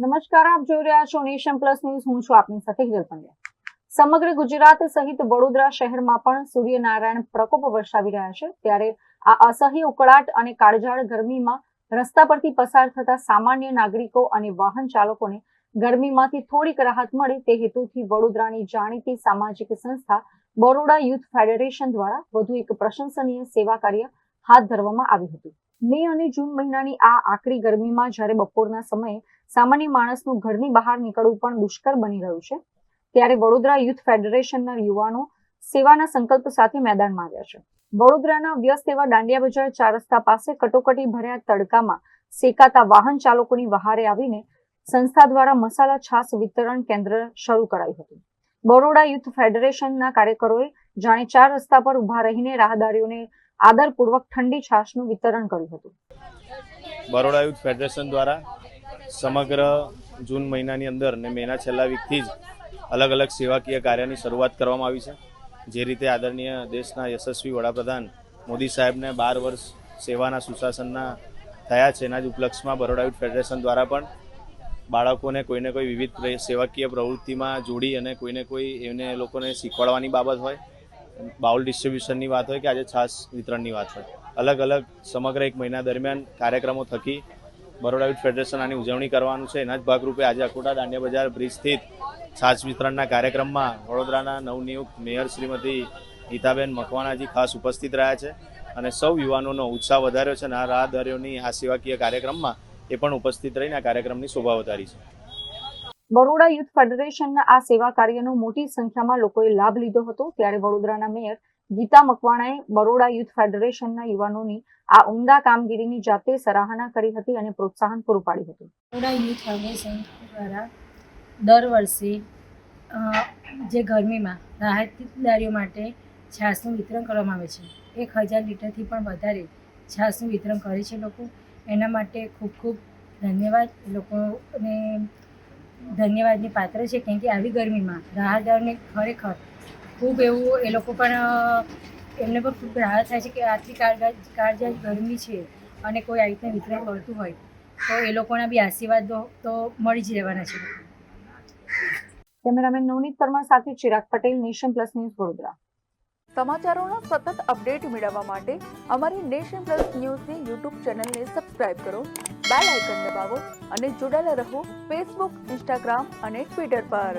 નમસ્કાર, આપ જોઈ રહ્યા છો નેશન પ્લસ ન્યૂઝ. હું છું આપની સાથે હિરલ પંડ્યા. સમગ્ર ગુજરાત સહિત વડોદરા શહેરમાં પણ સૂર્યનારાયણ પ્રકોપ વરસાવી રહ્યા છે. ત્યારે આ અસહ્ય ઉકળાટ અને કાળઝાળ ગરમીમાં રસ્તા પરથી પસાર થતા સામાન્ય નાગરિકો અને વાહન ચાલકોને ગરમીમાંથી થોડીક રાહત મળે તે હેતુથી વડોદરાની જાણીતી સામાજિક સંસ્થા બરોડા યુથ ફેડરેશન દ્વારા વધુ એક પ્રશંસનીય સેવા કાર્ય હાથ ધરવામાં આવ્યું હતું. મે અને જૂન મહિનાની આ આકરી ગરમીમાં જ્યારે બપોરના સમયે સામાન્ય માણસનું ઘરની બહાર નીકળવું પણ દુષ્કર બની રહ્યું છે, ત્યારે વડોદરા યુથ ફેડરેશનના યુવાનો સેવાના સંકલ્પ સાથે મેદાનમાં આવ્યા છે. વડોદરાના વ્યસ્ત એવા દાંડિયા બજાર 4 રસ્તા પાસે કટોકટી ભર્યા તડકામાં શેકાતા વાહન ચાલકોની વહારે આવીને સંસ્થા દ્વારા મસાલા છાશ વિતરણ કેન્દ્ર શરૂ કરાયું હતું. બરોડા યુથ ફેડરેશનના કાર્યકરોએ જાણે 4 રસ્તા પર ઉભા રહીને રાહદારીઓને આદરપૂર્વક ઠંડી છાશનું વિતરણ કર્યું હતું. બરોડા યુથ ફેડરેશન દ્વારા સમગ્ર જૂન મહિનાની અંદર ને મેના છેલ્લા વીકથી જ અલગ અલગ સેવાકીય કાર્યની શરૂઆત કરવામાં આવી છે. જે રીતે આદરણીય દેશના યશસ્વી વડાપ્રધાન મોદી સાહેબને 12 વર્ષ સેવાના સુશાસનના થયા છે, એના જ ઉપલક્ષમાં બરોડા યુથ ફેડરેશન દ્વારા પણ બાળકોને કોઈને કોઈ વિવિધ સેવાકીય પ્રવૃત્તિમાં જોડી અને કોઈને કોઈ એને લોકોને શીખવાડવાની બાબત હોય, બાઉલ ડિસ્ટ્રીબ્યુશનની વાત હોય કે આજે છાશ વિતરણની વાત હોય, અલગ અલગ સમગ્ર એક મહિના દરમિયાન કાર્યક્રમો થકી બરોડા યુથ ફેડરેશન આની ઉજવણી કરવાનું છે. એના જ ભાગરૂપે આજે અકોટા દાંડિયા બજાર બ્રિજ સ્થિત છાશ વિતરણના કાર્યક્રમમાં વડોદરાના નવનિયુક્ત મેયર શ્રીમતી ગીતાબેન મકવાણાજી ખાસ ઉપસ્થિત રહ્યા છે અને સૌ યુવાનોનો ઉત્સાહ વધાર્યો છે અને આ રાહદારીઓની આ સેવાકીય કાર્યક્રમમાં એ પણ ઉપસ્થિત રહીને આ કાર્યક્રમની શોભા વધારી છે. બરોડા યુથ ફેડરેશનના આ સેવા કાર્યનો મોટી સંખ્યામાં લોકોએ લાભ લીધો હતો. ત્યારે વડોદરાના મેયર ગીતા મકવાણાએ બરોડા યુથ ફેડરેશનના યુવાનોની આ ઉમદા કામગીરીની જાતે સરાહના કરી હતી અને પ્રોત્સાહન પૂરું પાડ્યું હતું. બરોડા યુથ ફાઉન્ડેશન દ્વારા દર વર્ષે જે ગરમીમાં રાહતદારીઓ માટે છાશનું વિતરણ કરવામાં આવે છે. 1000 લીટરથી પણ વધારે છાશનું વિતરણ કરે છે લોકો. એના માટે ખૂબ ખૂબ ધન્યવાદ. લોકોને ધન્યવાદની પાત્ર છે, કેમ કે આવી ગરમીમાં રાહતદારોને ખરેખર ખૂબ એવું એ લોકો પણ એમને પણ ખૂબ રાહત થાય છે કે આટલી કાળઝાળ ગરમી છે અને કોઈ આવી રીતના વિતરણ કરતું હોય તો એ લોકોના બી આશીર્વાદો તો મળી જ રહેવાના છે. કેમેરામેન નવનીત પરમાર સાથે Chirag Patel, nation plus news, Vadodara. સમાચારોનો સતત અપડેટ મેળવવા માટે અમારી નેશન પ્લસ ન્યૂઝની યુટ્યુબ ચેનલને સબસ્ક્રાઇબ કરો, બેલ આઇકન દબાવો અને જોડાયેલા રહો ફેસબુક, ઇન્સ્ટાગ્રામ અને ટ્વિટર પર.